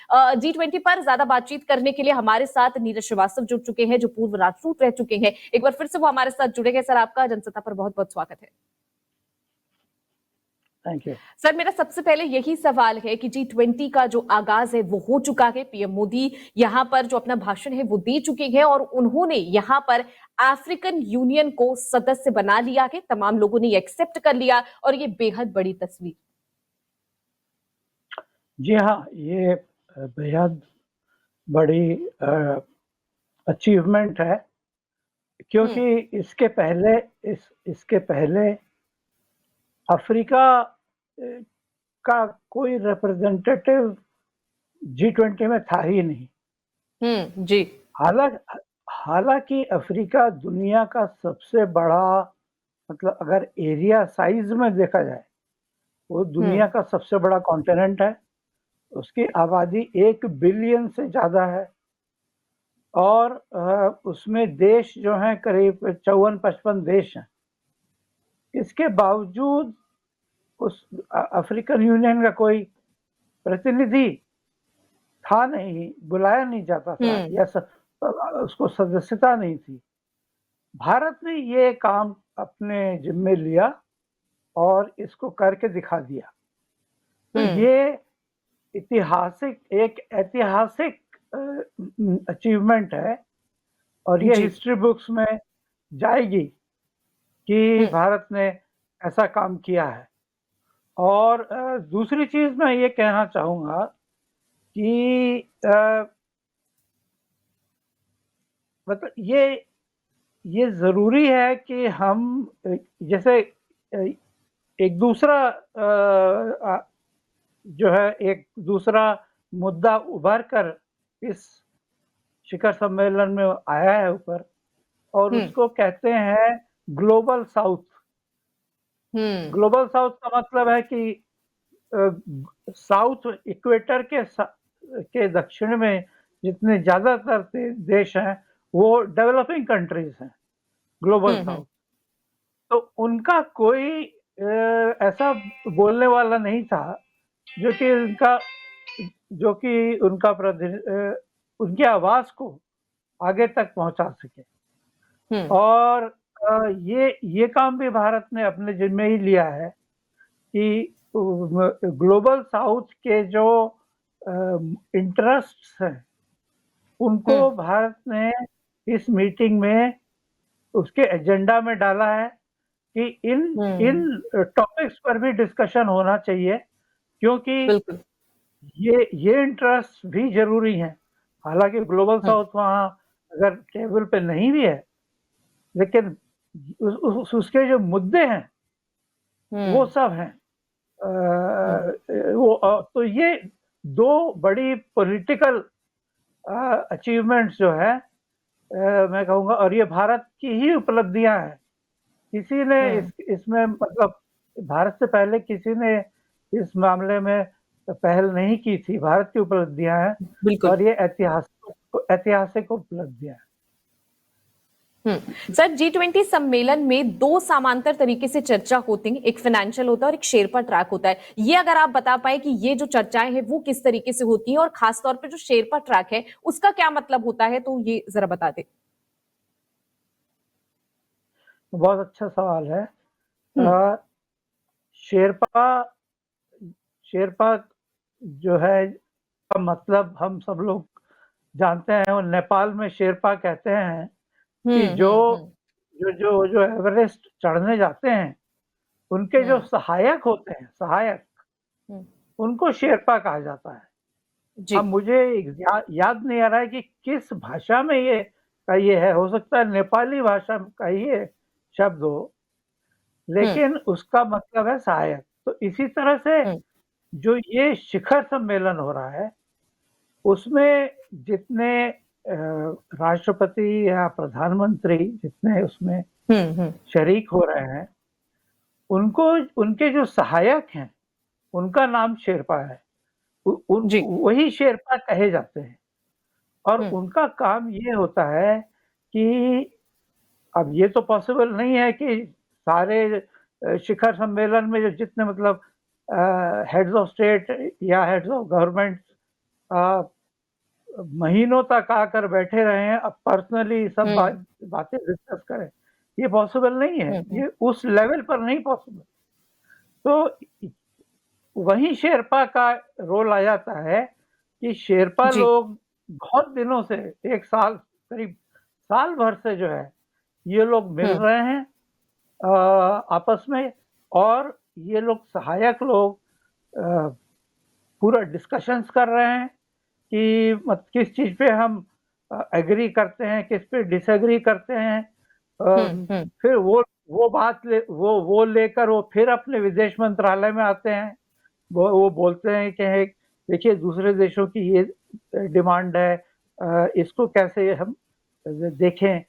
G20 पर ज्यादा बातचीत करने के लिए हमारे साथ नीरज श्रीवास्तव जुड़ चुके हैं, जो पूर्व राजदूत रह चुके हैं। एक बार फिर से वो हमारे साथ जुड़े हैं। सर, आपका जनसत्ता पर बहुत बहुत स्वागत है। थैंक यू सर, मेरा सबसे पहले यही सवाल है कि G20 का जो आगाज है वो हो चुका है। पीएम मोदी यहाँ पर जो अपना भाषण है वो दे चुके हैं और उन्होंने यहाँ पर अफ्रीकन यूनियन को सदस्य बना लिया है। तमाम लोगों ने एक्सेप्ट कर लिया और ये बेहद बड़ी तस्वीर। जी हाँ, ये बेहद बड़ी अचीवमेंट है, क्योंकि इसके पहले अफ्रीका का कोई रिप्रेजेंटेटिव G20 में था ही नहीं। जी। हालांकि अफ्रीका दुनिया का सबसे बड़ा, मतलब अगर एरिया साइज में देखा जाए, वो दुनिया का सबसे बड़ा कॉन्टिनेंट है। उसकी आबादी 1 बिलियन से ज्यादा है और उसमें देश जो हैं करीब 54-55 देश हैं। इसके बावजूद उस अफ्रीकन यूनियन का कोई प्रतिनिधि था नहीं, बुलाया नहीं जाता था या उसको सदस्यता नहीं थी। भारत ने ये काम अपने जिम्मे लिया और इसको करके दिखा दिया। तो ये एक ऐतिहासिक अचीवमेंट है और ये हिस्ट्री बुक्स में जाएगी कि भारत ने ऐसा काम किया है। और दूसरी चीज मैं ये कहना चाहूंगा कि मतलब ये जरूरी है कि हम जैसे एक दूसरा मुद्दा उभर कर इस शिखर सम्मेलन में आया है ऊपर, और उसको कहते हैं ग्लोबल साउथ। ग्लोबल साउथ का मतलब है कि साउथ इक्वेटर के दक्षिण में जितने ज्यादातर देश हैं वो डेवलपिंग कंट्रीज हैं, ग्लोबल साउथ। तो उनका कोई ऐसा बोलने वाला नहीं था जो कि उनकी आवाज को आगे तक पहुंचा सके। और ये काम भी भारत ने अपने जिम्मे ही लिया है कि ग्लोबल साउथ के जो इंटरेस्ट्स हैं उनको भारत ने इस मीटिंग में उसके एजेंडा में डाला है कि इन टॉपिक्स पर भी डिस्कशन होना चाहिए, क्योंकि ये इंटरेस्ट भी जरूरी हैं। हालांकि ग्लोबल साउथ वहाँ अगर टेबल पे नहीं भी है, लेकिन उसके जो मुद्दे हैं वो सब हैं। तो ये 2 बड़ी पॉलिटिकल अचीवमेंट्स जो है मैं कहूँगा, और ये भारत की ही उपलब्धियां हैं। किसी ने इसमें मतलब भारत से पहले किसी ने इस मामले में पहल नहीं की थी। भारत की उपलब्धियां हैं और ये ऐतिहासिक उपलब्धियां हैं। सर, G20 सम्मेलन में 2 समांतर तरीके से चर्चा होती है, एक फाइनेंशियल होता है और एक शेरपा ट्रैक होता है। ये अगर आप बता पाए कि ये जो चर्चाएं हैं वो किस तरीके से होती हैं और खासतौर पे जो शेरपा ट्रैक है उसका क्या मतलब होता है, तो ये जरा बता दे। बहुत अच्छा सवाल है। शेरपा जो है का मतलब हम सब लोग जानते हैं, और नेपाल में शेरपा कहते हैं कि जो एवरेस्ट चढ़ने जाते हैं उनके जो सहायक होते हैं, उनको शेरपा कहा जाता है। अब मुझे याद नहीं आ रहा है कि किस भाषा में ये है, हो सकता है नेपाली भाषा का ये शब्द हो, लेकिन उसका मतलब है सहायक। तो इसी तरह से जो ये शिखर सम्मेलन हो रहा है उसमें जितने राष्ट्रपति या प्रधानमंत्री जितने उसमें शरीक हो रहे हैं, उनके जो सहायक हैं उनका नाम शेरपा है। वही शेरपा कहे जाते हैं। और उनका काम ये होता है कि अब ये तो पॉसिबल नहीं है कि सारे शिखर सम्मेलन में जो जितने मतलब हेड्स ऑफ स्टेट या हेड्स ऑफ गवर्नमेंट महीनों तक आकर बैठे रहे हैं, अब पर्सनली सब बातें डिस्कस करें, ये पॉसिबल नहीं है, ये उस लेवल पर नहीं पॉसिबल। तो वहीं शेरपा का रोल आ जाता है कि शेरपा जी। लोग बहुत दिनों से 1 साल, करीब साल भर से जो है, ये लोग मिल रहे हैं आपस में, और ये लोग सहायक लोग पूरा डिस्कशंस कर रहे हैं कि किस चीज़ पे हम एग्री करते हैं, किस पे डिसएग्री करते हैं। फिर वो बात वो लेकर वो फिर अपने विदेश मंत्रालय में आते हैं। वो बोलते हैं कि देखिए दूसरे देशों की ये डिमांड है, इसको कैसे हम देखें।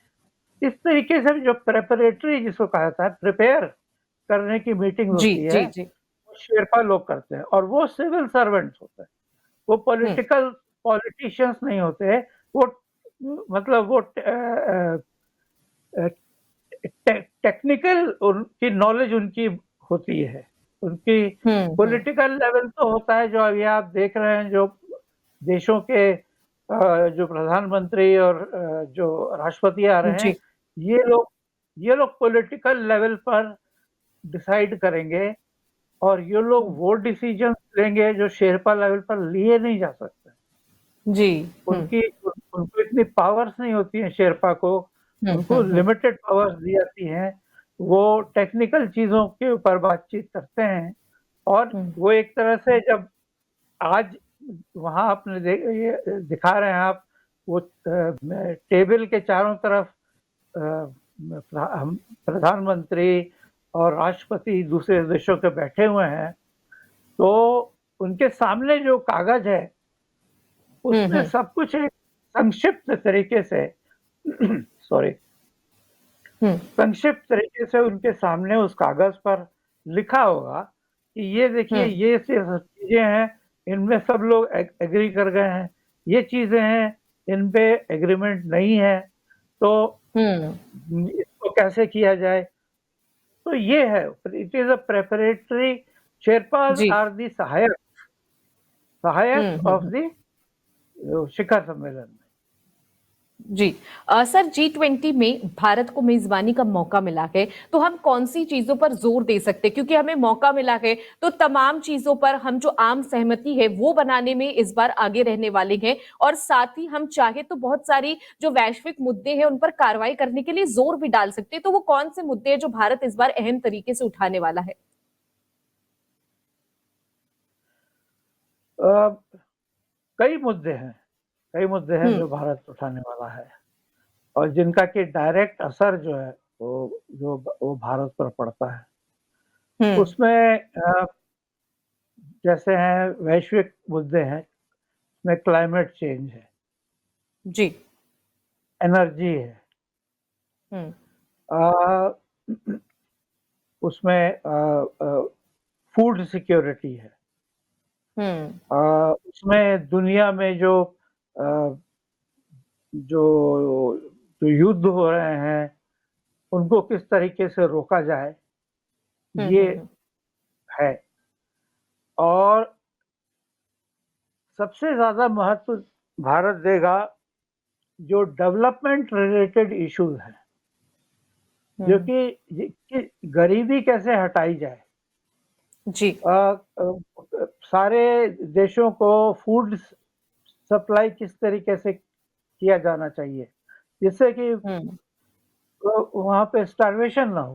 इस तरीके से जो प्रिपरेटरी जिसको कहा जाता है, प्रिपेयर करने की मीटिंग जी, होती है, जी, जी। वो शेरपा लोग करते हैं, और वो सिविल सर्वेंट्स होते हैं। वो पॉलिटिशियंस नहीं होते, वो मतलब वो टेक्निकल उनकी नॉलेज उनकी होती है। उनकी पॉलिटिकल लेवल तो होता है, जो अभी आप देख रहे हैं, जो देशों के जो प्रधानमंत्री और जो राष्ट्रपति आ रहे हैं, जी। ये लोग पॉलिटिकल लेवल पर डिसाइड करेंगे, और ये लोग वो डिसीजन लेंगे जो शेरपा लेवल पर लिए नहीं जा सकते। जी। उनको इतनी पावर्स नहीं होती हैं शेरपा को, उनको लिमिटेड पावर्स दी जाती हैं। वो टेक्निकल चीज़ों के ऊपर बातचीत करते हैं, और वो एक तरह से जब आज वहाँ आपने ये दिखा रहे हैं आप, वो टेबल के चारों तरफ हम प्रधानमंत्री और राष्ट्रपति दूसरे देशों के बैठे हुए हैं, तो उनके सामने जो कागज है, उसमें सब कुछ एक संक्षिप्त तरीके से सॉरी संक्षिप्त तरीके से उनके सामने उस कागज पर लिखा होगा कि ये देखिए, ये सब चीजें हैं, इनमें सब लोग एग्री कर गए हैं, ये चीजें हैं, इन पे एग्रीमेंट नहीं है, तो इसको कैसे किया जाए। तो ये है, it is a preparatory. Sherpas जी। आर दी सहायक ऑफ द शिखर सम्मेलन में। जी। सर, G20 में भारत को मेजबानी का मौका मिला है, तो हम कौन सी चीजों पर जोर दे सकते हैं? क्योंकि हमें मौका मिला है, तो तमाम चीजों पर हम जो आम सहमति है वो बनाने में इस बार आगे रहने वाले हैं, और साथ ही हम चाहे तो बहुत सारी जो वैश्विक मुद्दे हैं उन पर कार्रवाई करने के लिए जोर भी डाल सकते हैं। तो वो कौन से मुद्दे हैं जो भारत इस बार अहम तरीके से उठाने वाला है? कई मुद्दे हैं जो भारत उठाने वाला है, और जिनका कि डायरेक्ट असर जो है वो भारत पर पड़ता है। उसमें जैसे हैं वैश्विक मुद्दे हैं, उसमें क्लाइमेट चेंज है, जी। एनर्जी है, आ, उसमें फूड सिक्योरिटी है, उसमें दुनिया में आ, जो जो युद्ध हो रहे हैं, उनको किस तरीके से रोका जाए, ये है। और सबसे ज्यादा महत्व भारत देगा जो डेवलपमेंट रिलेटेड इश्यूज हैं, जो कि गरीबी कैसे हटाई जाए। जी। सारे देशों को फूड सप्लाई किस तरीके से किया जाना चाहिए, जिससे कि वहाँ पे स्टार्वेशन ना हो।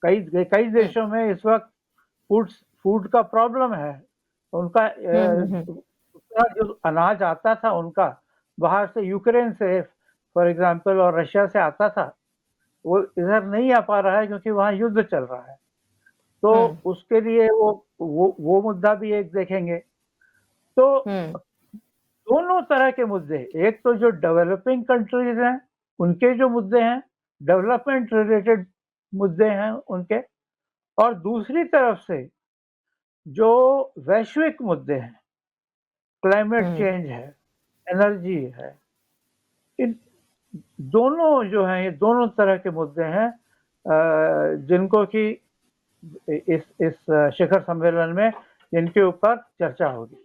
कई कई देशों में इस वक्त फूड का प्रॉब्लम है। उनका जो अनाज आता था उनका बाहर से, यूक्रेन से फॉर एग्जांपल और रशिया से आता था, वो इधर नहीं आ पा रहा है क्योंकि वहाँ युद्ध चल रहा है। तो उसके लिए वो मुद्दा भी एक देखेंगे। तो दोनों तरह के मुद्दे, एक तो जो डेवलपिंग कंट्रीज हैं उनके जो मुद्दे हैं, डेवलपमेंट रिलेटेड मुद्दे हैं उनके, और दूसरी तरफ से जो वैश्विक मुद्दे हैं, क्लाइमेट चेंज है, एनर्जी है, इन दोनों जो हैं, ये दोनों तरह के मुद्दे हैं जिनको कि इस शिखर सम्मेलन में जिनके ऊपर चर्चा होगी।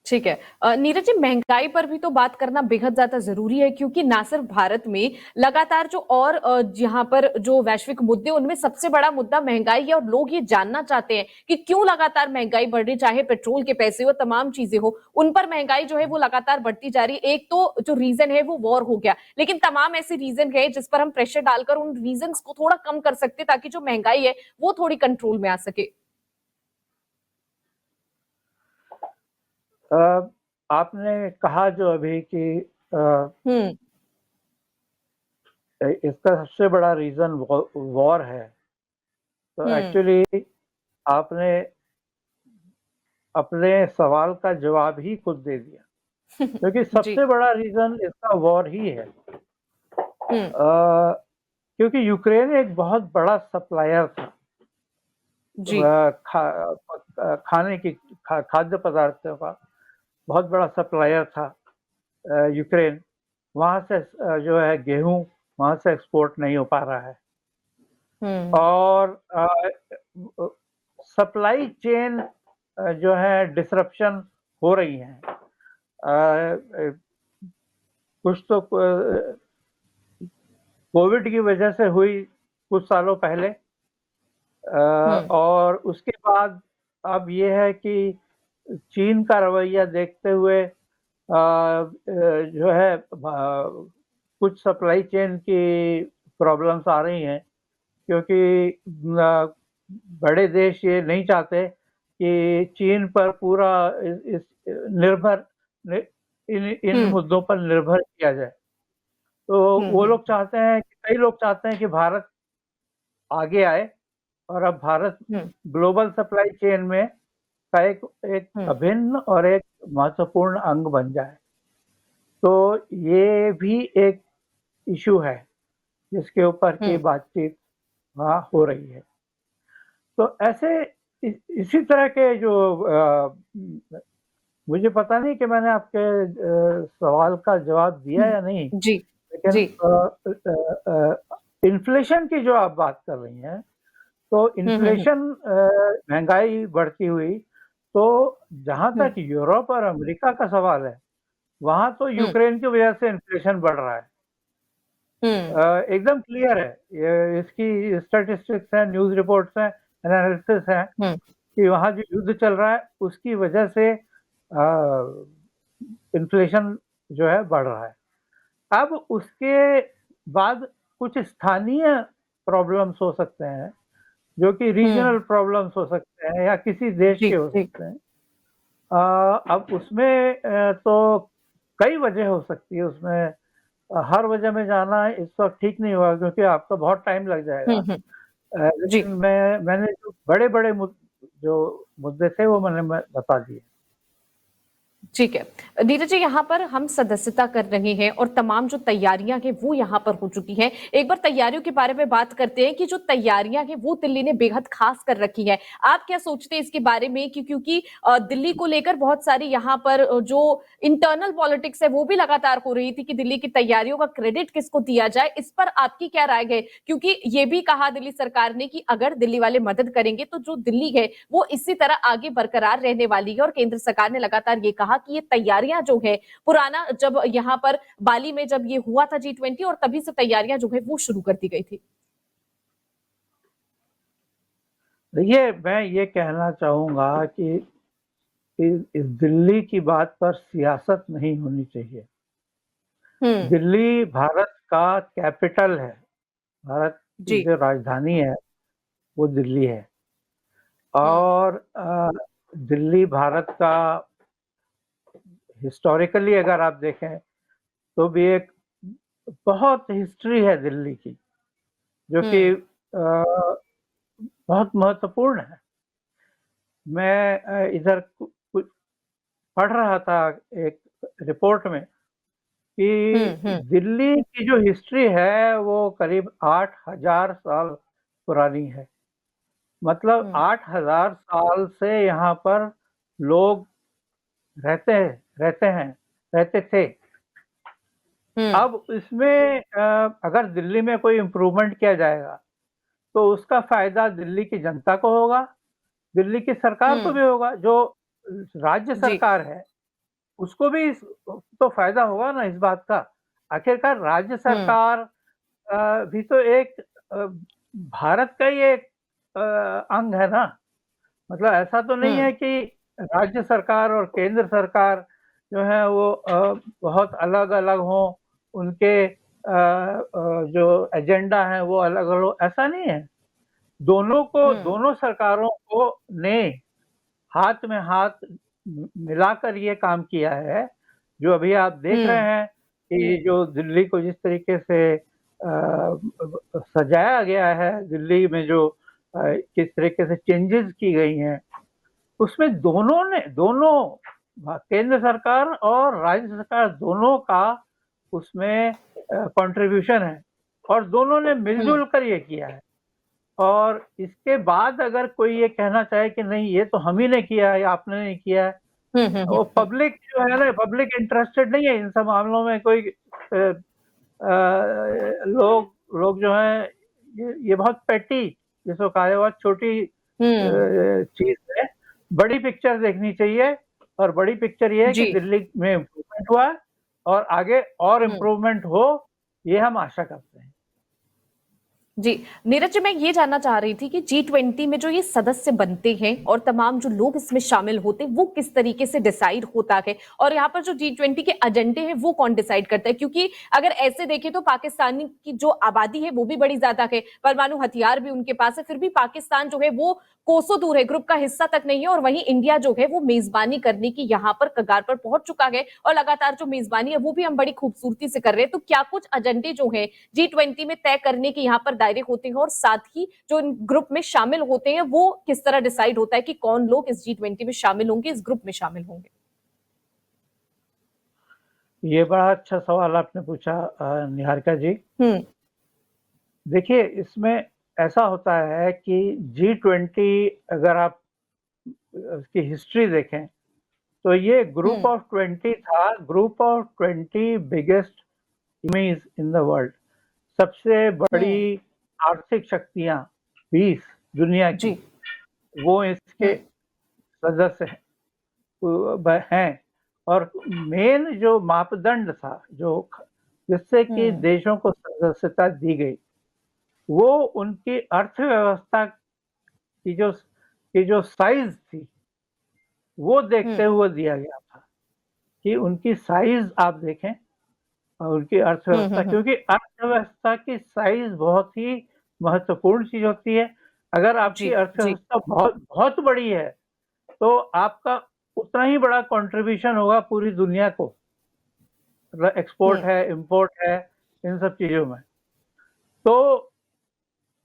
ठीक है। नीरज जी, महंगाई पर भी तो बात करना बेहद ज्यादा जरूरी है, क्योंकि ना सिर्फ भारत में लगातार जो और यहाँ पर जो वैश्विक मुद्दे, उनमें सबसे बड़ा मुद्दा महंगाई है। और लोग ये जानना चाहते हैं कि क्यों लगातार महंगाई बढ़ रही, चाहे पेट्रोल के पैसे हो, तमाम चीजें हो, उन पर महंगाई जो है वो लगातार बढ़ती जा रही है। एक तो जो रीजन है वो वॉर हो गया, लेकिन तमाम ऐसे रीजन है जिस पर हम प्रेशर डालकर उन रीजन को थोड़ा कम कर सकते, ताकि जो महंगाई है वो थोड़ी कंट्रोल में आ सके। आपने कहा जो अभी कि हम्म। इसका सबसे बड़ा रीजन वॉर है, तो हम्म। एक्चुअली आपने अपने सवाल का जवाब ही खुद दे दिया, क्योंकि जी। सबसे बड़ा रीजन इसका वॉर ही है। हम्म। क्योंकि यूक्रेन एक बहुत बड़ा सप्लायर था जी। खाने की खाद्य पदार्थों का बहुत बड़ा सप्लायर था यूक्रेन। वहाँ से जो है गेहूं वहाँ से एक्सपोर्ट नहीं हो पा रहा है, हम्म। और सप्लाई चेन जो है डिसरप्शन हो रही है। कुछ तो कोविड की वजह से हुई कुछ सालों पहले, हम्म। और उसके बाद अब ये है कि चीन का रवैया देखते हुए जो है कुछ सप्लाई चेन की प्रॉब्लम्स आ रही हैं, क्योंकि बड़े देश ये नहीं चाहते कि चीन पर पूरा इस निर्भर इन हम्म। मुद्दों पर निर्भर किया जाए। तो वो लोग चाहते हैं कि कई लोग चाहते हैं कि भारत आगे आए, और अब भारत हम्म। ग्लोबल सप्लाई चेन में का एक एक हम्म। अभिन्न और एक महत्वपूर्ण अंग बन जाए। तो ये भी एक इशू है जिसके ऊपर की हम्म। बातचीत वहाँ हो रही है। तो ऐसे इसी तरह के जो मुझे पता नहीं कि मैंने आपके सवाल का जवाब दिया या नहीं, जी। लेकिन जी। इन्फ्लेशन की जो आप बात कर रही हैं, तो हम्म। इन्फ्लेशन महंगाई बढ़ती हुई, तो जहाँ हम्म। तक यूरोप और अमेरिका का सवाल है, वहाँ तो हम्म। यूक्रेन की वजह से इन्फ्लेशन बढ़ रहा है। हम्म। एकदम क्लियर है, ये इसकी स्टैटिस्टिक्स हैं, न्यूज़ रिपोर्ट्स हैं, एनालिसिस हैं हम्म। कि वहाँ जो युद्ध चल रहा है उसकी वजह से इन्फ्लेशन जो है बढ़ रहा है। अब उसके बाद कुछ स्थानीय प्रॉब्लम्स हो सकते हैं, जो कि रीजनल हम्म। प्रॉब्लम्स हो सकते हैं या किसी देश जी। के हो जी। सकते हैं। अब उसमें तो कई वजह हो सकती है उसमें। हर वजह में जाना इस वक्त ठीक नहीं होगा, क्योंकि आपका बहुत टाइम लग जाएगा। हम्म। जी। लेकिन मैंने जो बड़े-बड़े जो मुद्दे थे वो मैं बता दिए। ठीक है। नीरज जी, यहाँ पर हम सदस्यता कर रहे हैं और तमाम जो तैयारियां हैं वो यहाँ पर हो चुकी हैं। एक बार तैयारियों के बारे में बात करते हैं कि जो तैयारियां हैं वो दिल्ली ने बेहद खास कर रखी है। आप क्या सोचते हैं इसके बारे में कि क्योंकि दिल्ली को लेकर बहुत सारी यहाँ पर जो इंटरनल पॉलिटिक्स है वो भी लगातार हो रही थी कि दिल्ली की तैयारियों का क्रेडिट किसको दिया जाए, इस पर आपकी क्या राय है? क्योंकि ये भी कहा दिल्ली सरकार ने कि अगर दिल्ली वाले मदद करेंगे तो जो दिल्ली है वो इसी तरह आगे बरकरार रहने वाली है। और केंद्र सरकार ने लगातार ये कहा कि ये तैयारियां जो है, पुराना जब यहाँ पर बाली में जब ये हुआ था G20, और तभी से तैयारियां जो है वो शुरू कर दी गई थी। देखिए, मैं ये कहना चाहूँगा कि इस दिल्ली की बात पर सियासत नहीं होनी चाहिए। हम्म। दिल्ली भारत का कैपिटल है, भारत की जी। जो राजधानी है वो दिल्ली है, हम्म। और दिल्ली भारत का हिस्टोरिकली अगर आप देखें तो भी एक बहुत हिस्ट्री है दिल्ली की, जो कि हम्म। बहुत महत्वपूर्ण है। मैं इधर कुछ पढ़ रहा था एक रिपोर्ट में कि हम्म। दिल्ली की जो हिस्ट्री है वो करीब 8,000 साल पुरानी है। मतलब हम्म। 8,000 साल से यहाँ पर लोग रहते रहते हैं रहते थे। हम्म। अब इसमें अगर दिल्ली में कोई इम्प्रूवमेंट किया जाएगा तो उसका फायदा दिल्ली की जनता को होगा, दिल्ली की सरकार को हम्म। भी होगा, जो राज्य जी। सरकार है। उसको भी तो फ़ायदा होगा ना इस बात का। आखिरकार राज्य सरकार भी तो एक भारत का ही एक अंग है ना। मतलब ऐसा तो नहीं है कि राज्य सरकार और केंद्र सरकार जो है वो बहुत अलग-अलग हों, उनके जो एजेंडा है वो अलग-अलग हो, ऐसा नहीं है। दोनों सरकारों को ने हाथ में हाथ मिलाकर ये काम किया है। जो अभी आप देख रहे हैं कि जो दिल्ली को जिस तरीके से सजाया गया है, दिल्ली में जो किस तरीके से चेंजेज़ की गई हैं, उसमें दोनों केंद्र सरकार और राज्य सरकार दोनों का उसमें कंट्रीब्यूशन है और दोनों ने मिल-जुल कर ये किया है। और इसके बाद अगर कोई ये कहना चाहे कि नहीं ये तो हम ही ने किया है या आपने नहीं किया है, वो पब्लिक जो है ना पब्लिक इंटरेस्टेड नहीं है इन सब मामलों में कोई लोग लोग जो हैं ये बहुत पेटी जिसको कहा है बहुत छोटी चीज़ है। बड़ी पिक्चर देखनी चाहिए और बड़ी पिक्चर ये है कि जी। दिल्ली में इम्प्रूवमेंट हुआ है और आगे और इम्प्रूवमेंट हो, ये हम आशा करते हैं। जी, नीरज जी, मैं ये जानना चाह रही थी कि G20 में जो ये सदस्य बनते हैं और तमाम जो लोग इसमें शामिल होते हैं, वो किस तरीके से डिसाइड होता है? और यहाँ पर जो G20 के एजेंडे हैं, वो कौन डिसाइड करता है? क्योंकि अगर ऐसे देखें तो पाकिस्तान की जो आबादी है, वो भी बड़ी ज्यादा है, परमाणु हथियार भी उनके पास है, फिर भी पाकिस्तान जो है वो कोसों दूर है, ग्रुप का हिस्सा तक नहीं है, और वहीं इंडिया जो है वो मेजबानी करने की यहाँ पर कगार पर पहुंच चुका है, और लगातार जो मेजबानी है वो भी हम बड़ी खूबसूरती से कर रहे हैं। तो क्या कुछ एजेंडे जो है G20 में तय करने के यहाँ पर दायरे होते हैं, और साथ ही जो इन ग्रुप में शामिल होते हैं वो किस तरह डिसाइड होता है कि कौन लोग इस G20 में शामिल होंगे, इस ग्रुप में शामिल होंगे? ये बड़ा अच्छा सवाल आपने पूछा निहारिका जी। देखिए इसमें ऐसा होता है कि G20 अगर आप उसकी हिस्ट्री देखें तो ये ग्रुप ऑफ 20 था, group of 20 biggest economies in the world. सबसे बड़ी आर्थिक शक्तियां 20 दुनिया की वो इसके सदस्य हैं और मेन जो मापदंड था जो जिससे कि देशों को सदस्यता दी गई वो उनकी अर्थव्यवस्था की जो साइज थी वो देखते हुए दिया गया था कि उनकी साइज आप देखें और उनकी अर्थव्यवस्था क्योंकि अर्थव्यवस्था की साइज बहुत ही महत्वपूर्ण चीज होती है। अगर आपकी अर्थव्यवस्था बहुत बहुत बड़ी है तो आपका उतना ही बड़ा कंट्रीब्यूशन होगा पूरी दुनिया को, एक्सपोर्ट है, इंपोर्ट है, इन सब चीजों में। तो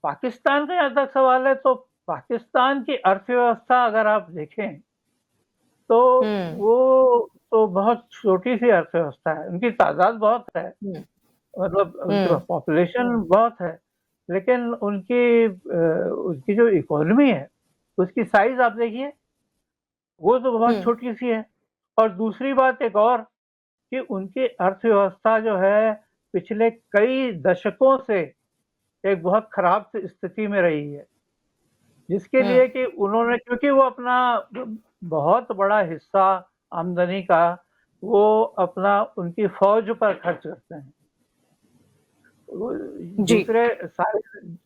पाकिस्तान का जहाँ तक सवाल है तो पाकिस्तान की अर्थव्यवस्था अगर आप देखें तो वो तो बहुत छोटी-सी अर्थव्यवस्था है, उनकी तादाद बहुत है, मतलब उनके पास पॉपुलेशन बहुत है, लेकिन उनकी जो इकोनॉमी है, उसकी साइज़ आप देखिए, वो तो बहुत छोटी-सी है। और दूसरी बात एक और कि उनकी अर्थव्यवस्था जो है, पिछले कई दशकों से एक बहुत खराब स्थिति में रही है, जिसके लिए कि उन्होंने क्योंकि वो अपना बहुत बड़ा हिस्सा आमदनी का वो अपना उनकी फौज पर खर्च करते हैं। दूसरे सारे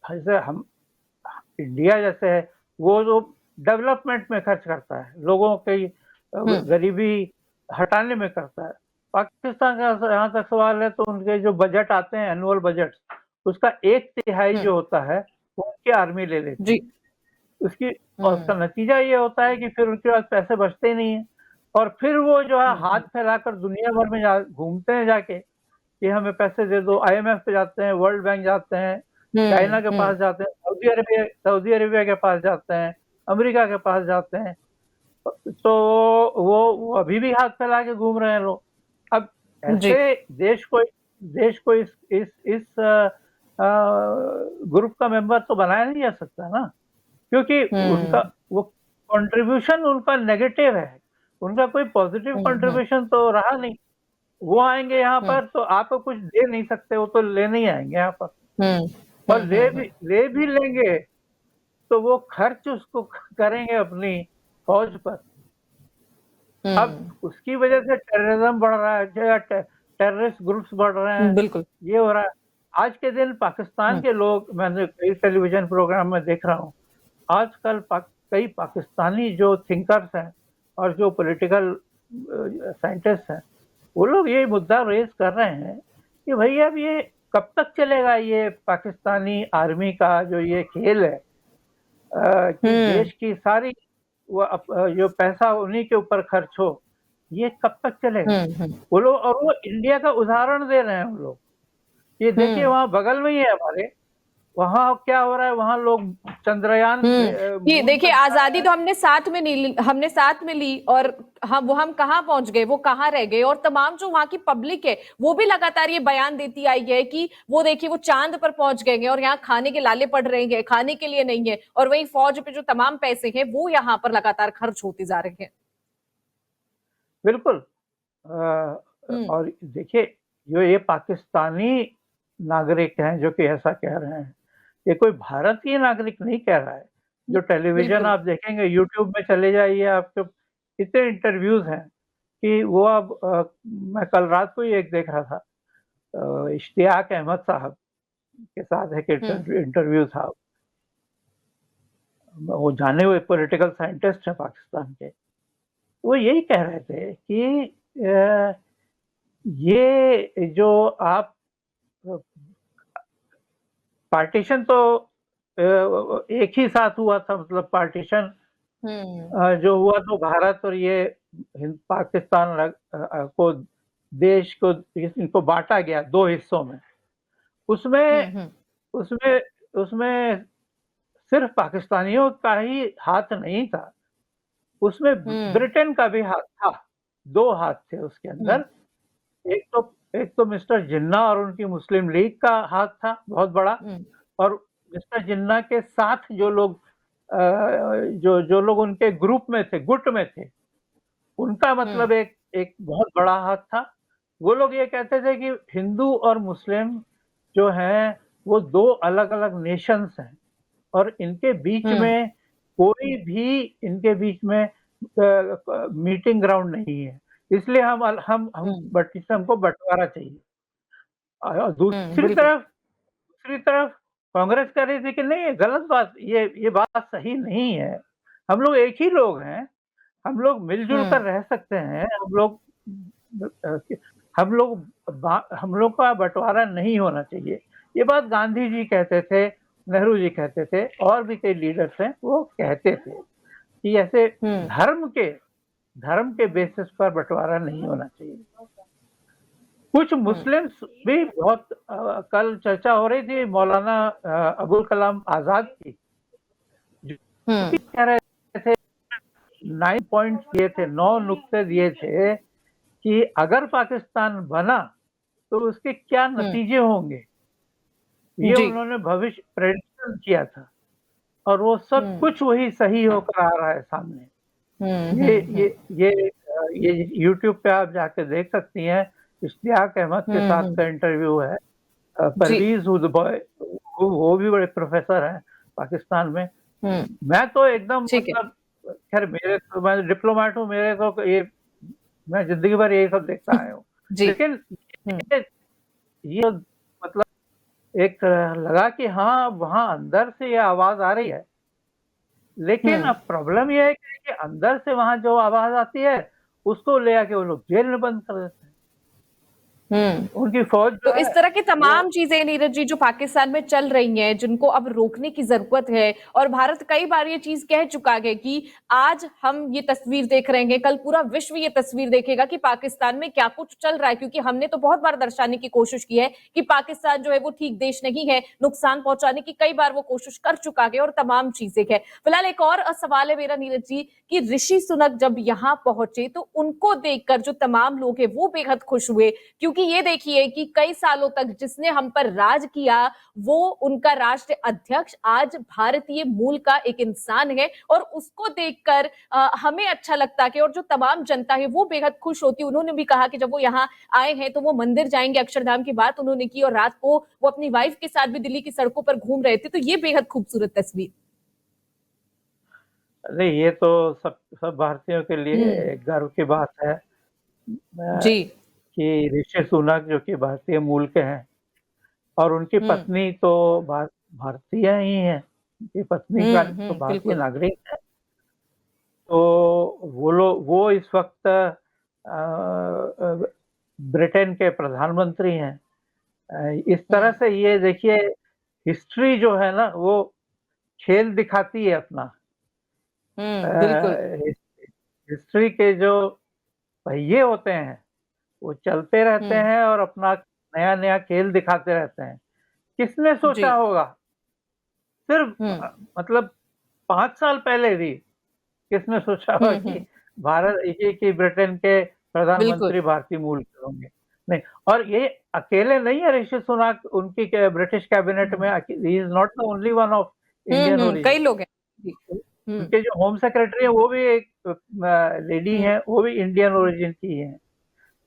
जैसे हम इंडिया जैसे है वो जो डेवलपमेंट में खर्च करता है, लोगों की गरीबी हटाने में करता है। पाकिस्तान का जहाँ तक सवाल है तो उनके जो बजट आते हैं एनुअल बजट उसका 1/3 जो होता है वो उनकी आर्मी ले लेती है। और उसका नतीजा ये होता है कि फिर उनके पास पैसे बचते ही नहीं है और फिर वो जो है हाथ फैलाकर दुनिया भर में घूमते हैं जाके कि हमें पैसे दे दो, IMF पे जाते हैं, वर्ल्ड बैंक जाते हैं, चाइना के पास जाते हैं, सऊदी अरेबिया के पास जाते हैं, अमेरिका के पास जाते हैं। तो वो अभी भी हाथ फैला के घूम रहे हैं लोग। अब ऐसे देश को इस ग्रुप का मेंबर तो बनाया नहीं जा सकता ना, क्योंकि उनका वो कंट्रीब्यूशन उनका नेगेटिव है, उनका कोई पॉजिटिव कंट्रीब्यूशन तो रहा नहीं। वो आएँगे यहाँ पर तो आपको कुछ दे नहीं सकते, वो तो लेने ही आएँगे यहाँ पर। और ले भी लेंगे तो वो खर्च उसको करेंगे अपनी फौज पर। अब उसकी वजह से टेररिज्म बढ़ रहा है, टेररिस्ट ग्रुप्स बढ़ रहे हैं, बिल्कुल। ये हो रहा है। आज के दिन पाकिस्तान के लोग, मैंने कई टेलीविजन प्रोग्राम में देख रहा हूँ, आजकल कई पाकिस्तानी जो थिंकर्स हैं और जो पॉलिटिकल साइंटिस्ट हैं, वो लोग ये मुद्दा रेज कर रहे हैं कि भाई अब ये कब तक चलेगा, ये पाकिस्तानी आर्मी का जो ये खेल है कि देश की सारी जो पैसा उन्हीं के ऊपर खर्च हो, ये कब तक चलेगा? वो लोग, और वो इंडिया का उदाहरण दे रहे हैं वो लोग। ये देखिए वहाँ बगल में ही है हमारे, वहाँ क्या हो रहा है, वहाँ लोग चंद्रयान ये देखिए, आजादी तो हमने साथ में ली और हम कहाँ पहुंच गए, वो कहाँ रह गए। और तमाम जो वहाँ की पब्लिक है वो भी लगातार ये बयान देती आई है कि वो देखिए वो चांद पर पहुंच गए हैं और यहाँ खाने के लाले पड़ रहे हैं, खाने के लिए नहीं है। और वही फौज पे जो तमाम पैसे हैं वो यहाँ पर लगातार खर्च होते जा रहे हैं। बिल्कुल। और देखिए, जो ये पाकिस्तानी नागरिक हैं जो कि ऐसा कह रहे हैं, ये कोई भारतीय नागरिक नहीं कह रहा है। जो टेलीविजन आप देखेंगे, यूट्यूब में चले जाइए, आपको कितने इंटरव्यूज हैं कि वो अब मैं कल रात को ही एक देख रहा था, इश्तियाक अहमद साहब के साथ एक इंटरव्यू था। वो जाने हुए पॉलिटिकल साइंटिस्ट हैं पाकिस्तान के। वो यही कह रहे थे कि ये जो आप पार्टीशन तो एक ही साथ हुआ था, मतलब पार्टीशन जो हुआ तो भारत और ये पाकिस्तान को, देश को, इनको बांटा गया 2 हिस्सों में। उसमें उसमें उसमें सिर्फ पाकिस्तानियों का ही हाथ नहीं था, उसमें ब्रिटेन का भी हाथ था। 2 हाथ थे उसके अंदर। एक तो मिस्टर जिन्ना और उनकी मुस्लिम लीग का हाथ था बहुत बड़ा, और मिस्टर जिन्ना के साथ जो लोग जो लोग उनके ग्रुप में थे, गुट में थे, उनका मतलब एक बहुत बड़ा हाथ था। वो लोग ये कहते थे कि हिंदू और मुस्लिम जो हैं वो 2 अलग-अलग नेशंस हैं और इनके बीच में कोई भी, इनके बीच में मीटिंग ग्राउंड नहीं है। इसलिए हम पाकिस्तान को बंटवारा चाहिए। और दूसरी तरफ कांग्रेस कह रही थी कि नहीं, ये गलत बात, ये बात सही नहीं है। हम लोग एक ही लोग हैं, हम लोग मिलजुल कर रह सकते हैं, हम लोग का बंटवारा नहीं होना चाहिए। ये बात गांधी जी कहते थे, नेहरू जी कहते थे, और भी कई लीडर्स हैं वो कहते थे कि ऐसे धर्म के बेसिस पर बंटवारा नहीं होना चाहिए। कुछ मुस्लिम्स भी बहुत कल चर्चा हो रही थी मौलाना अबुल कलाम आजाद की, जो कह रहे थे 9 पॉइंट्स दिए थे, 9 नुक्ते दिए थे कि अगर पाकिस्तान बना तो उसके क्या नतीजे होंगे। ये उन्होंने भविष्य प्रेडिक्शन किया था और वो सब कुछ वही सही होकर आ रहा है सामने। ये यूट्यूब पे आप जाके देख सकती हैं, इश्तियाक अहमद के साथ का इंटरव्यू है। परवीज हुदबॉय, वो भी बड़े प्रोफेसर हैं पाकिस्तान में। मैं तो एकदम, मतलब खैर मैं डिप्लोमेट हूँ, मेरे तो ये, मैं जिंदगी भर यही सब देखता आया हूँ। लेकिन ये मतलब एक लगा कि हाँ, वहाँ अंदर से ये आवाज आ रही है। लेकिन अब प्रॉब्लम ये है कि अंदर से वहां जो आवाज आती है उसको ले आके वो लोग जेल में बंद कर देते हैं। उनकी फौज तो इस तरह की तमाम चीजें नीरज जी जो पाकिस्तान में चल रही हैं, जिनको अब रोकने की जरूरत है। और भारत कई बार ये चीज कह चुका है कि आज हम ये तस्वीर देख रहे हैं, कल पूरा विश्व ये तस्वीर देखेगा कि पाकिस्तान में क्या कुछ चल रहा है। क्योंकि हमने तो बहुत बार दर्शाने की कोशिश की है कि पाकिस्तान जो है वो ठीक देश नहीं है, नुकसान पहुंचाने की कई बार वो कोशिश कर चुका है और तमाम चीजें है। फिलहाल एक और सवाल है मेरा नीरज जी कि ऋषि सुनक जब यहाँ पहुंचे तो उनको देखकर जो तमाम लोग हैं वो बेहद खुश हुए। क्योंकि ये देखिए कि कई सालों तक जिसने हम पर राज किया वो उनका राष्ट्र अध्यक्ष आज भारतीय मूल का एक इंसान है और उसको देखकर हमें अच्छा लगता है और जो तमाम जनता है वो बेहद खुश होती। उन्होंने भी कहा कि जब वो यहाँ आए हैं तो वो मंदिर जाएंगे, अक्षरधाम की बात उन्होंने की और रात को वो अपनी वाइफ के साथ भी दिल्ली की सड़कों पर घूम रहे थे। तो ये बेहद खूबसूरत तस्वीर। नहीं, ये तो सब सब भारतीयों के लिए हुँ, एक गर्व की बात है जी। कि ऋषि सुनक जो कि भारतीय मूल के हैं और उनकी हुँ, पत्नी तो भारतीय ही हैं, उनकी पत्नी का हुँ, तो हुँ, भारतीय बिल्कुल। नागरिक है। तो वो इस वक़्त ब्रिटेन के प्रधानमंत्री हैं। इस तरह हुँ, से ये देखिए हिस्ट्री जो है ना वो खेल दिखाती है अपना। अ, हुँ, बिल्कुल। हिस हिस्ट्री के जो पहिए होते हैं, वो चलते रहते हुँ, हैं और अपना नया-नया खेल दिखाते रहते हैं। किसने जी। सोचा होगा सिर्फ़ हुँ, मतलब 5 साल पहले भी किसने सोचा होगा हुँ, कि हुँ, भारत ये कि ब्रिटेन के बिल्कुल। प्रधानमंत्री भारतीय मूल के होंगे। नहीं और ये अकेले नहीं है ऋषि सुनक उनकी ब्रिटिश कैबिनेट में um, he is not the only one of um, Indian um, कई ओरिजिन। लोग हैं। जी। हुँ, उनके जो होम सेक्रेटरी हैं वो भी एक लेडी हुँ, हैं, वो भी इंडियन ओरिजिन की हैं।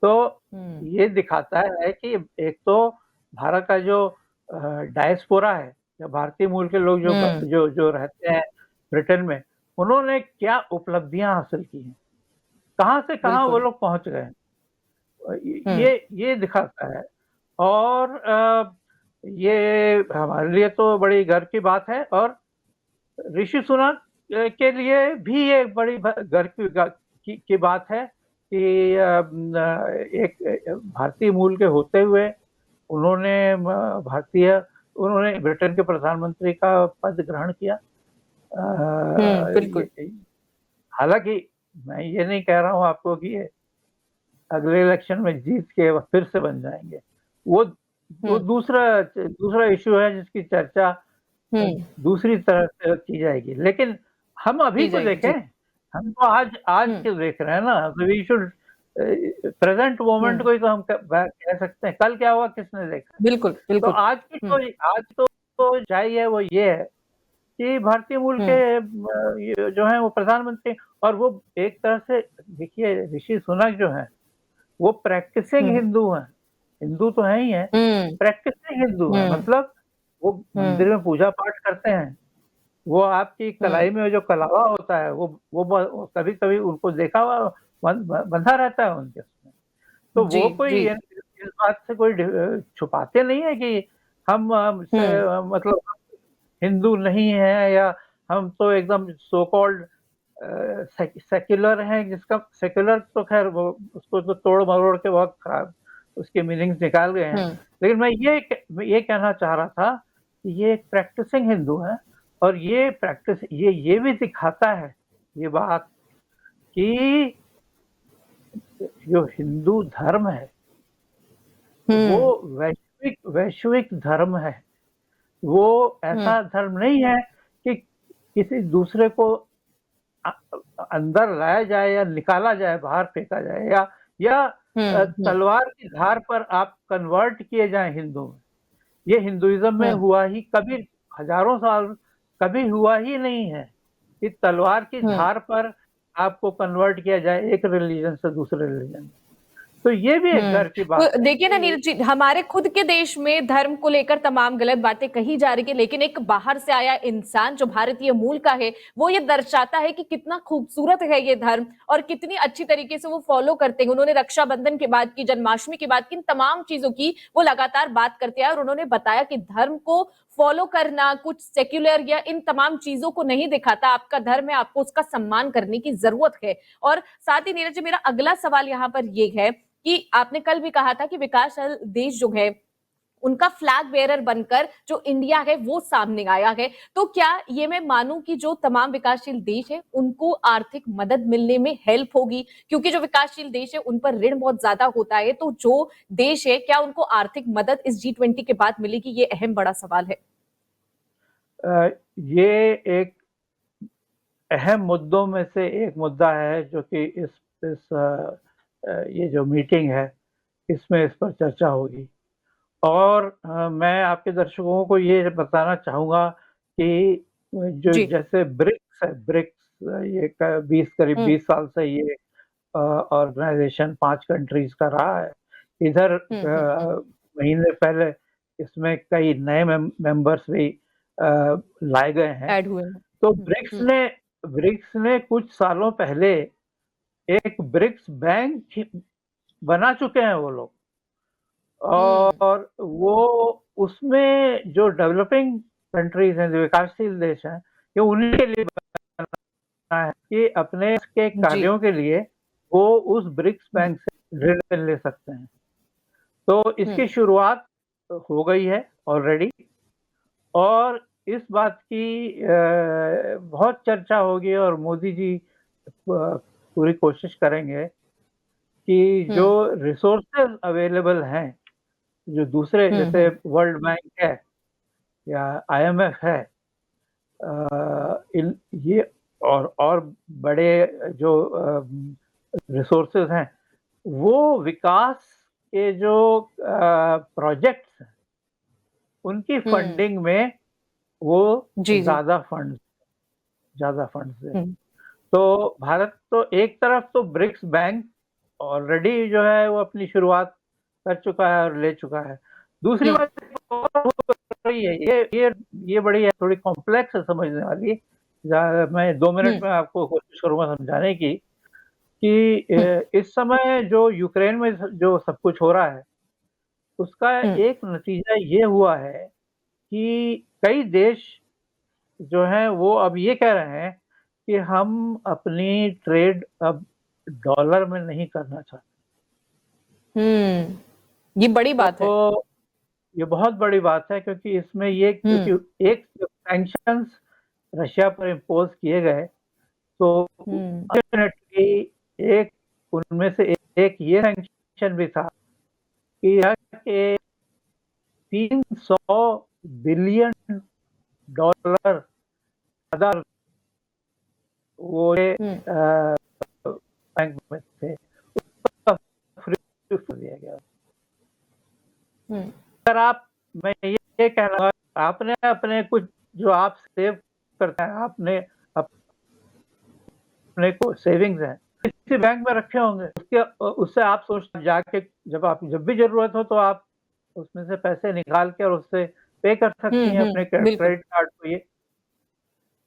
तो हुँ, ये दिखाता है कि एक तो भारत का जो डायस्पोरा है, या भारतीय मूल के लोग हुँ, जो रहते हैं ब्रिटेन में, उन्होंने क्या उपलब्धियाँ हासिल की हैं। कहाँ से कहाँ वो बिल्कुल। लोग पहुँच गए। हुँ, ये दिखाता है और ये हमारे लिए तो बड़ी गर्व की बात है और ऋषि सुनक के लिए भी ये बड़ी गर्व की बात है कि एक भारतीय मूल के होते हुए उन्होंने उन्होंने ब्रिटेन के प्रधानमंत्री का पद ग्रहण किया। हुँ, बिल्कुल। ये हालाँकि मैं ये नहीं कह रहा हूँ आपको कि ये अगले इलेक्शन में जीत के वो फिर से बन जाएँगे। वो वो हुँ, दूसरा इश्यू है जिसकी चर्चा हुँ, अ, दूसरी तरह से की जाएगी। लेकिन हम अभी की को जाएगी। देखें, जी। हम तो आज हुँ, के देख रहे हैं ना, तो वी शुड प्रेज़ेंट मोमेंट हुँ, को ही तो हम कह सकते हैं, कल क्या हुआ किसने देखा? बिल्कुल, तो बिल्कुल। हुँ, आज तो सच्चाई है वो ये है कि भारतीय मूल के हुँ, ये जो हैं वो प्रधानमंत्री और वो एक तरह से देखिए ऋषि सुनक जो हैं, वो प्रैक्टिसिंग हुँ, हिंदू हैं। हिंदू तो हैं ही हैं, हुँ, प्रैक्टिसिंग हिंदू हैं हुँ, मतलब वो मंदिर हुँ, में पूजा-पाठ करते हैं। वो आपकी हुँ, कलाई में जो कलावा होता है वो कभी-कभी उनको देखा हुआ बंधा रहता है उनके उसमें। तो जी, वो कोई जी। इस बात से कोई छुपाते नहीं है कि हम हुँ, मतलब हिंदू नहीं हैं या हम तो एकदम सो कॉल्ड सेक्युलर हैं जिसका सेक्युलर तो ख़ैर वो उसको तो तोड़-मरोड़ के बहुत ख़राब उसके मीनिंग्स निकाल गए हैं। हुँ, लेकिन मैं ये कहना चाह रहा था कि ये एक प्रैक्टिसिंग हिंदू हैं और ये भी दिखाता है ये बात कि जो हिंदू धर्म है, वो हुँ, वैश्विक धर्म है। वो हुँ, ऐसा धर्म नहीं है कि किसी दूसरे को अ अंदर लाया जाए या निकाला जाए, बाहर फेंका जाए या हुँ, हुँ, तलवार की धार पर आप कन्वर्ट किए जाएँ हिंदू में। ये हिंदुइज़्म में हुँ, हुआ ही कभी हज़ारों साल कभी हुआ ही नहीं है, कि तलवार की हुँ। धार पर आपको कन्वर्ट किया जाए एक रिलिजन से दूसरे रिलिजन में। तो ये भी एक हुँ। गर्व की बात है देखिए ना कि नीरज जी, हमारे खुद के देश में धर्म को लेकर तमाम गलत बातें कही जा रही है, लेकिन एक बाहर से आया इंसान जो भारतीय मूल का है, वो ये दर्शाता है कि कितना खूबसूरत है ये धर्म और कितनी अच्छी तरीके से वो फॉलो करते हैं। उन्होंने रक्षाबंधन की बात की, जन्माष्टमी की बात की, इन तमाम चीज़ों की वो लगातार बात करते आए और उन्होंने बताया कि धर्म को फॉलो करना कुछ सेक्युलर या इन तमाम चीज़ों को नहीं दिखाता। आपका धर्म है, आपको उसका सम्मान करने की ज़रूरत है। और साथ ही नीरज जी, मेरा अगला सवाल यहाँ पर ये है कि आपने कल भी कहा था कि विकासशील देश जो है उनका फ्लैग बेयरर बनकर जो इंडिया है वो सामने आया है। तो क्या ये मैं मानूं कि जो तमाम विकासशील देश है उनको आर्थिक मदद मिलने में हेल्प होगी, क्योंकि जो विकासशील देश है उन पर ऋण बहुत ज्यादा होता है, तो जो देश है क्या उनको आर्थिक मदद इस G20 के बाद मिलेगी? ये अहम बड़ा सवाल है। ये एक अहम मुद्दों में से एक मुद्दा है जो कि इस ये जो मीटिंग है, इसमें इस पर चर्चा होगी और मैं आपके दर्शकों को ये बताना चाहूँगा कि जो जी। जैसे ब्रिक्स है, ये क 20 करीब हम्म 20 साल से ये ऑर्गनाइज़ेशन 5 कंट्रीज़ का रहा है। इधर महीने पहले इसमें कई नए मेंबर्स भी लाए गए हैं। ऐड हुए हैं। तो हम्म ब्रिक्स ने कुछ सालों पहले एक ब्रिक्स बैंक बना चुके हैं वो लोग, और वो उसमें जो डेवलपिंग कंट्रीज हैं, जो विकासशील देश हैं, ये उन्हीं के लिए बना है कि अपने के जी। कार्यों के लिए वो उस ब्रिक्स बैंक से ऋण ले सकते हैं। तो इसकी शुरुआत हो गई है ऑलरेडी, और इस बात की बहुत चर्चा होगी, और मोदी जी पूरी कोशिश करेंगे कि जो रिसोर्सेज अवेलेबल हैं, जो दूसरे जैसे वर्ल्ड बैंक है या आईएमएफ है, इन ये और बड़े जो रिसोर्सेज हैं, वो विकास के जो प्रोजेक्ट्स हैं, उनकी फंडिंग में वो जी, जी। ज़्यादा फंड्स दें। तो भारत तो एक तरफ तो ब्रिक्स बैंक ऑलरेडी जो है वो अपनी शुरुआत कर चुका है और ले चुका है। दूसरी बात और हो रही है, ये बड़ी है, थोड़ी कॉम्प्लेक्स है समझने वाली। मैं 2 मिनट में आपको कोशिश करूँगा समझाने की कि इस समय जो यूक्रेन में जो सब कुछ हो रहा है, उसका एक नतीजा ये हुआ है कि कई देश जो हैं वो अब ये कह रहे हैं कि हम अपनी ट्रेड अब डॉलर में नहीं करना चाहते। ये बड़ी बात है। तो ये बहुत बड़ी बात है, क्योंकि इसमें ये क्योंकि एक सैंक्शंस रशिया पर इम्पोज किए गए, तो अल्टरनेटली एक उनमें से एक ये सैंक्शन भी था कि 300 बिलियन डॉलर अदर वो बैंक में थे, फ्री कर दिया गया। अगर मैं ये कह रहा हूँ, आपने अपने कुछ जो आप सेव करते हैं, आपने अपने को सेविंग्स हैं किसी बैंक में रखे होंगे, उससे आप सोचते जाके जब भी जरूरत हो तो आप उसमें से पैसे निकाल के और उससे पे कर सकती हैं अपने क्रेडिट कार्ड को। ये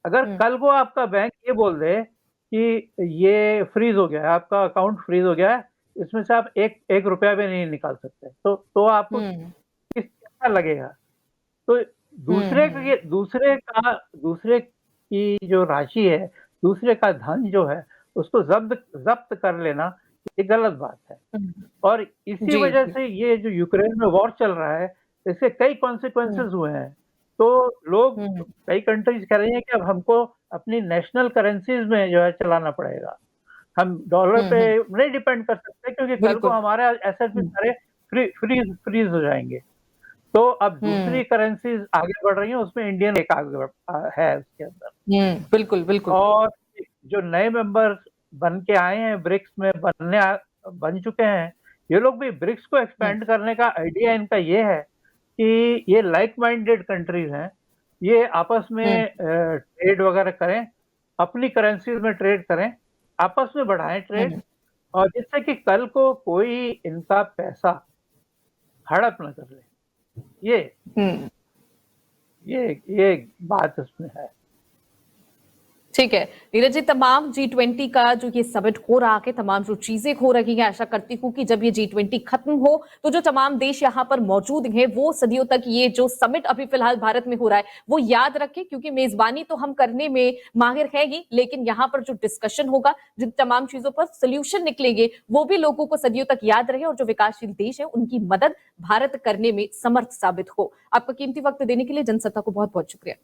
अगर कल को आपका बैंक ये बोल दे कि ये फ्रीज हो गया है, आपका अकाउंट फ्रीज हो गया है, इसमें से आप एक रुपया भी नहीं निकाल सकते, तो आपको कैसा लगेगा? तो दूसरे की जो राशि है, दूसरे का धन जो है, उसको जब्त कर लेना, ये गलत बात है। और इसी वजह से ये जो यूक्रेन में वॉर चल रहा है, इसके कई कॉन्सिक्वेंसेस हुए हैं। तो लोग कई कंट्रीज कह रही हैं कि अब हमको अपनी नेशनल करेंसीज में जो है चलाना पड़ेगा, हम डॉलर पे नहीं डिपेंड कर सकते, क्योंकि कल को हमारे एसेट भी सारे फ्रीज हो जाएंगे। तो अब दूसरी करेंसीज आगे बढ़ रही हैं, उसमें इंडियन एक आगे है उसके अंदर। बिल्कुल। और जो नए मेंबर्स बन के आए हैं ब्रिक्स में, बन चुके हैं, ये लोग भी ब्रिक्स को एक्सपेंड करने का आइडिया इनका ये है कि ये लाइक माइंडेड कंट्रीज हैं, ये आपस में ट्रेड वगैरह करें, अपनी करेंसीज में ट्रेड करें, आपस में बढ़ाएं ट्रेड, और जिससे कि कल को कोई इनका पैसा हड़प न कर ले। ये बात इसमें है। ठीक है नीरज जी, तमाम G20 का जो ये समिट हो रहा है, तमाम जो चीजें हो रही हैं, आशा करती हूँ कि जब ये G20 खत्म हो तो जो तमाम देश यहाँ पर मौजूद हैं वो सदियों तक ये जो समिट अभी फिलहाल भारत में हो रहा है वो याद रखें, क्योंकि मेजबानी तो हम करने में माहिर है ही, लेकिन यहाँ पर जो डिस्कशन होगा, जिन तमाम चीजों पर सोल्यूशन निकलेंगे, वो भी लोगों को सदियों तक याद रहे और जो विकासशील देश है उनकी मदद भारत करने में समर्थ साबित हो। आपका कीमती वक्त देने के लिए जनसत्ता को बहुत बहुत शुक्रिया।